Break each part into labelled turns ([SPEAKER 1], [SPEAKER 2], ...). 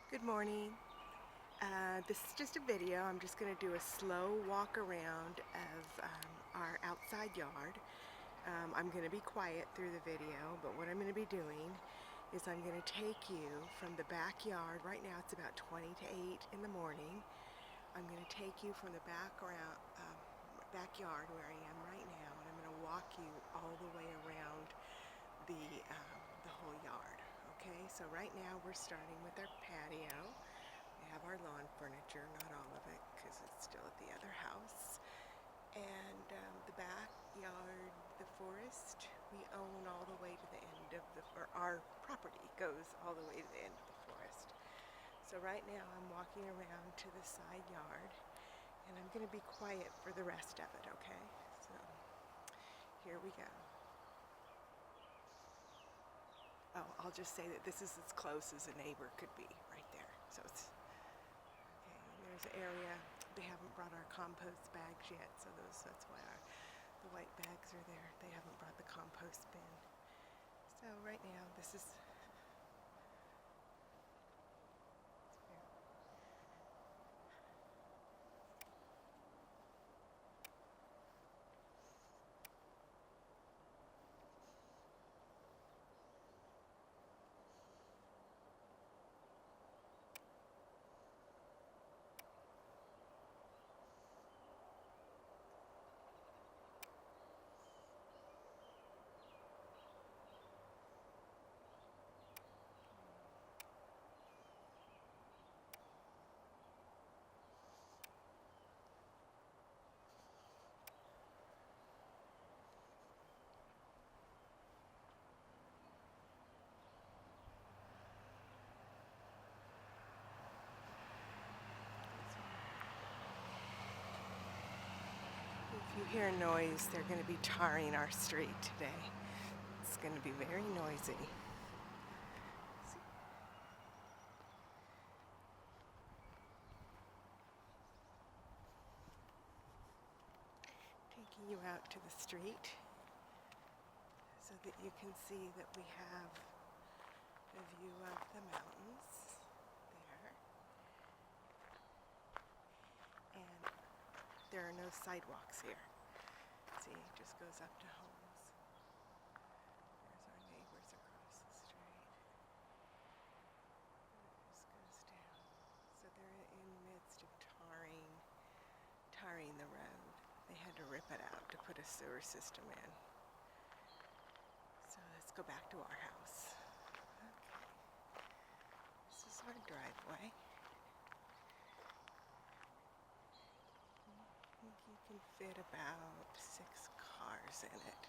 [SPEAKER 1] Good morning. This is just a video. I'm just going to do a slow walk around of our outside yard. I'm going to be quiet through the video, but what I'm going to be doing is I'm going to take you from the backyard. Right now it's about 20 to 8 in the morning. I'm going to take you from the backyard where I am right now, and I'm going to walk you all the way around the whole yard. Okay, so right now we're starting with our patio. We have our lawn furniture, not all of it because it's still at the other house. And the backyard, the forest, we own all the way to the end of or our property goes all the way to the end of the forest. So right now I'm walking around to the side yard, and I'm going to be quiet for the rest of it, okay? So here we go. Oh, I'll just say that this is as close as a neighbor could be right there. So it's okay. And there's an area. They haven't brought our compost bags yet, so that's why the white bags are there. They haven't brought the compost bin. So right now this is if you hear noise, they're going to be tarring our street today. It's going to be very noisy. Taking you out to the street so that you can see that we have a view of the mountains there. And there are no sidewalks here. See, it just goes up to homes. There's our neighbors across the street. It just goes down. So they're in the midst of tarring the road. They had to rip it out to put a sewer system in. So let's go back to our house. Okay. This is our driveway. I think you can fit about 6 cars in it.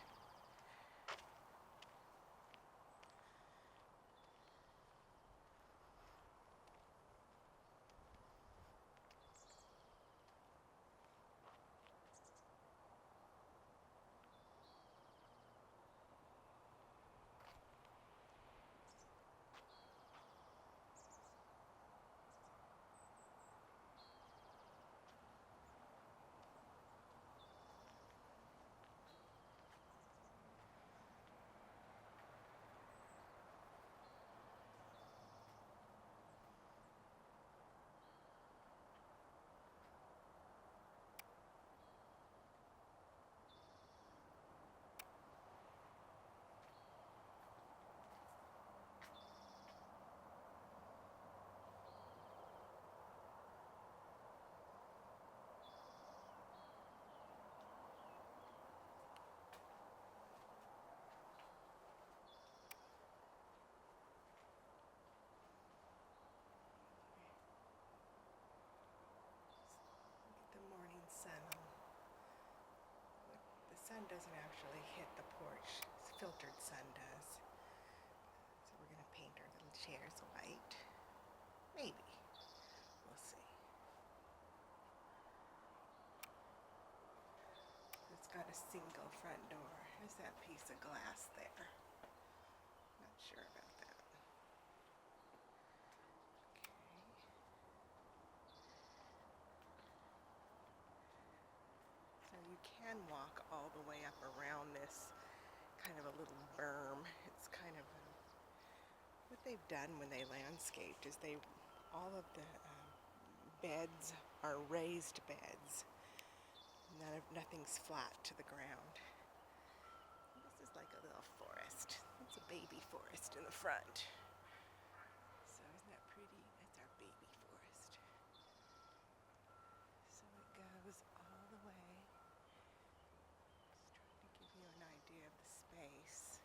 [SPEAKER 1] The morning sun. The sun doesn't actually hit the porch. Filtered sun does. So we're going to paint our little chairs white. Maybe. We'll see. It's got a single front door. There's that piece of glass there. Not sure about that. Okay. So you can walk all the way up around this kind of a little berm. It's kind of what they've done when they landscaped is they all of the beds are raised beds. Nothing's flat to the ground. This is like a little forest. It's a baby forest in the front. So isn't that pretty? That's our baby forest. So it goes all the way. Just trying to give you an idea of the space.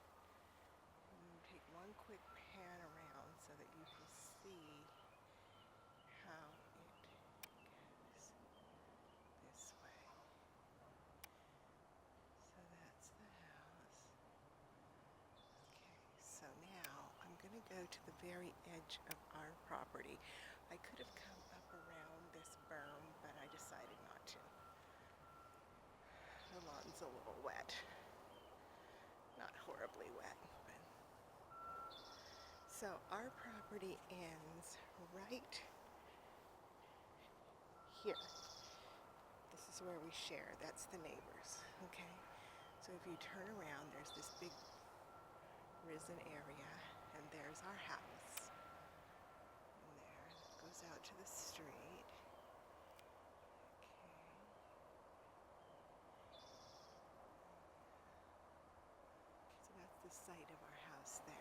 [SPEAKER 1] And take one quick pan around so that you can see how it goes this way. So that's the house. Okay, so now I'm going to go to the very edge of our property. I could have come up around this berm, but I decided not to. The lawn's a little wet. Not horribly wet, but... So our property ends right here. This is where we share. That's the neighbors, okay? So if you turn around, there's this big risen area, and there's our house. And there, that goes out to the street. Okay. So that's the site of our house there.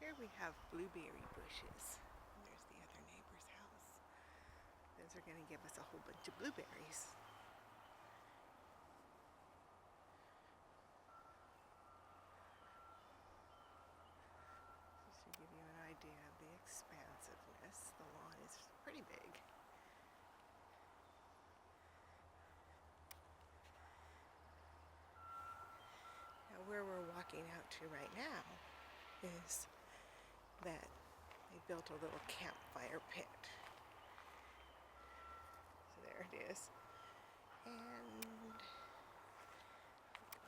[SPEAKER 1] Here we have blueberry bushes. And there's the other neighbor's house. Those are going to give us a whole bunch of blueberries. Just to give you an idea of the expansiveness, the lawn is pretty big. Now where we're walking out to right now is that they built a little campfire pit. So there it is. And we go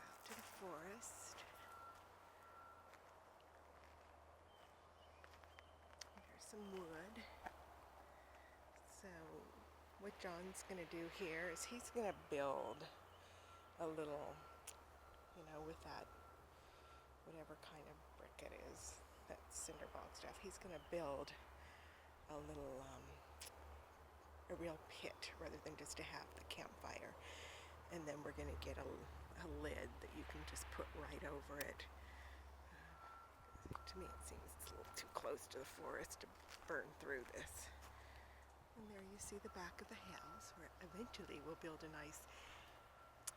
[SPEAKER 1] out to the forest. There's some wood. So what John's gonna do here is he's gonna build a little, with that whatever kind of brick it is, that cinder block stuff, he's going to build a little, a real pit rather than just to have the campfire. And then we're going to get a lid that you can just put right over it. To me it seems it's a little too close to the forest to burn through this. And there you see the back of the house, where eventually we'll build a nice,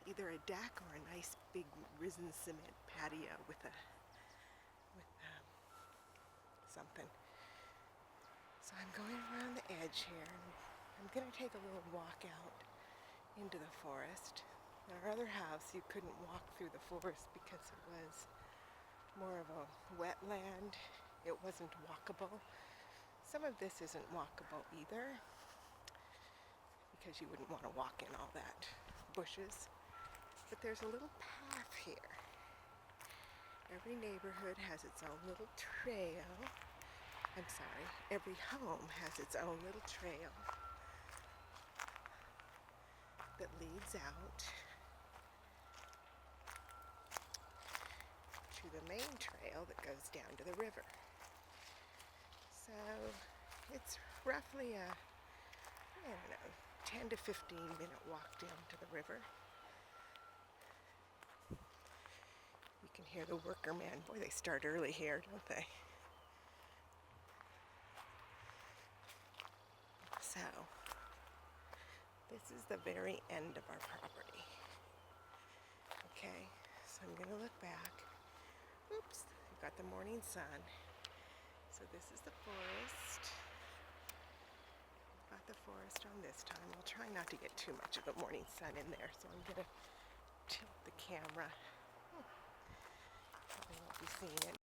[SPEAKER 1] either a deck or a nice big risen cement patio with something. So I'm going around the edge here, and I'm going to take a little walk out into the forest. In our other house, you couldn't walk through the forest because it was more of a wetland. It wasn't walkable. Some of this isn't walkable either, because you wouldn't want to walk in all that bushes. But there's a little path here. Every neighborhood has its own little trail. I'm sorry, every home has its own little trail that leads out to the main trail that goes down to the river. So it's roughly a, 10 to 15 minute walk down to the river. You can hear the workermen. Boy, they start early here, don't they? So, this is the very end of our property. Okay, so I'm going to look back. Oops, we've got the morning sun. So this is the forest. Got the forest on this time. I'll try not to get too much of the morning sun in there, so I'm going to camera. Probably won't be seeing it